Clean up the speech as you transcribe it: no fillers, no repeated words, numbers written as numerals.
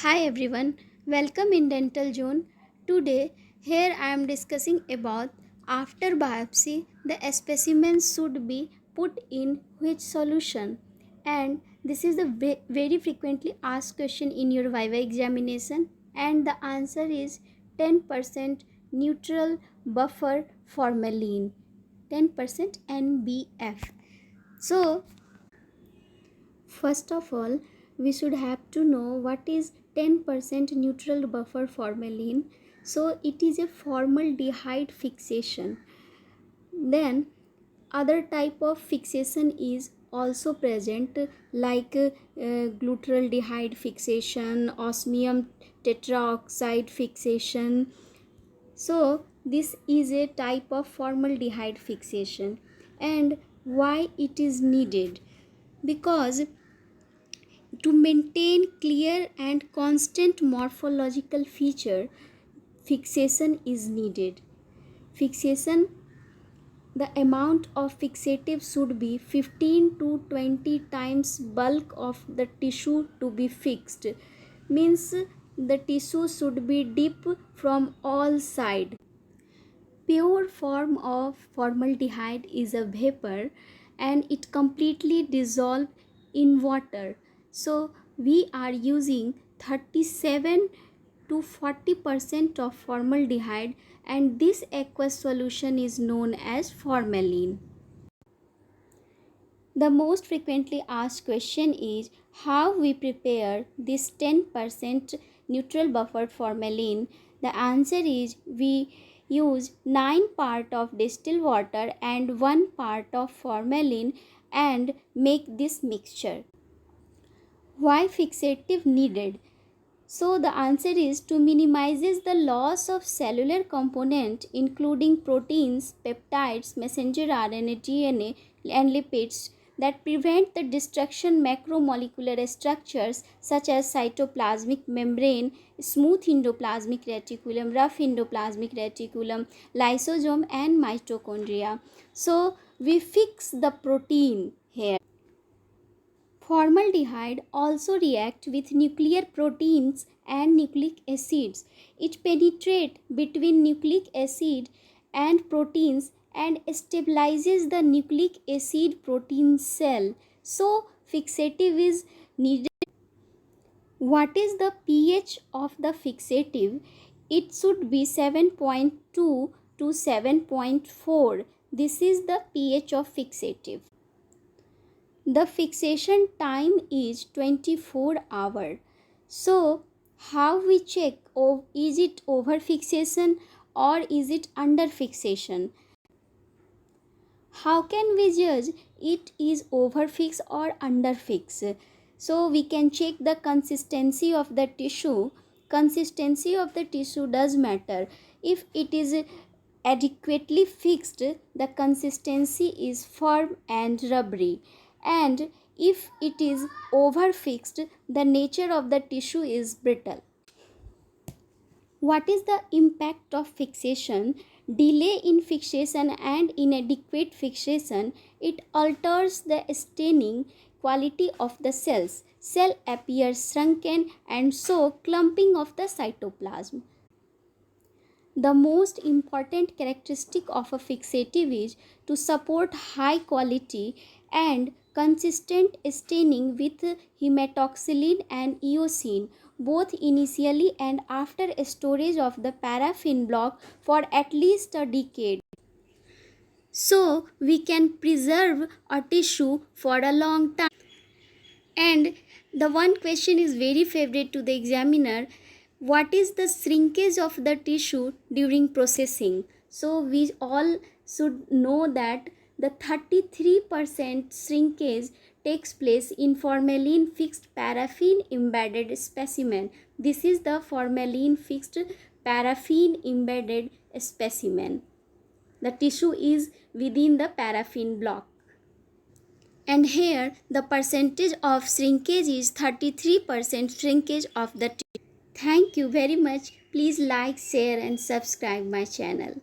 Hi everyone, welcome in Dental Zone. Today, here I am discussing about after biopsy, the specimen should be put in which solution. And this is the very frequently asked question in your Viva examination, and the answer is 10% neutral buffer formalin, 10% NBF. So, first of all, we should have to know what is 10% neutral buffer formalin. So it is a formaldehyde fixation. Then other type of fixation is also present like glutaraldehyde fixation, osmium tetraoxide fixation. So this is a type of formaldehyde fixation. And why it is needed? Because to maintain clear and constant morphological feature, fixation is needed. Fixation, the amount of fixative should be 15 to 20 times bulk of the tissue to be fixed. Means the tissue should be deep from all sides. Pure form of formaldehyde is a vapor and it completely dissolves in water. So we are using 37 to 40% of formaldehyde, and this aqueous solution is known as formalin. The most frequently asked question is how we prepare this 10% neutral buffered formalin. The answer is we use 9 part of distilled water and 1 part of formalin and make this mixture. Why fixative needed? So the answer is to minimizes the loss of cellular component including proteins, peptides, messenger RNA, DNA and lipids that prevent the destruction macromolecular structures such as cytoplasmic membrane, smooth endoplasmic reticulum, rough endoplasmic reticulum, lysosome and mitochondria. So we fix the protein here. Formaldehyde also reacts with nuclear proteins and nucleic acids. It penetrates between nucleic acid and proteins and stabilizes the nucleic acid protein cell. So, fixative is needed. What is the pH of the fixative? It should be 7.2 to 7.4. This is the pH of fixative. The fixation time is 24 hours. So, how we check? Is it over fixation or is it under fixation? How can we judge it is over fix or under fix? So, we can check the consistency of the tissue. Consistency of the tissue does matter. If it is adequately fixed, the consistency is firm and rubbery, and if it is over fixed, the nature of the tissue is brittle. What is the impact of fixation? Delay in fixation and inadequate fixation, it alters the staining quality of the cells. Cell appears shrunken and so clumping of the cytoplasm. The most important characteristic of a fixative is to support high quality and consistent staining with hematoxylin and eosin both initially and after storage of the paraffin block for at least a decade. So we can preserve a tissue for a long time. And the one question is very favorite to the examiner: what is the shrinkage of the tissue during processing? So we all should know that the 33% shrinkage takes place in formalin fixed paraffin embedded specimen. This is the formalin fixed paraffin embedded specimen. The tissue is within the paraffin block. And here the percentage of shrinkage is 33% shrinkage of the tissue. Thank you very much. Please like, share and subscribe my channel.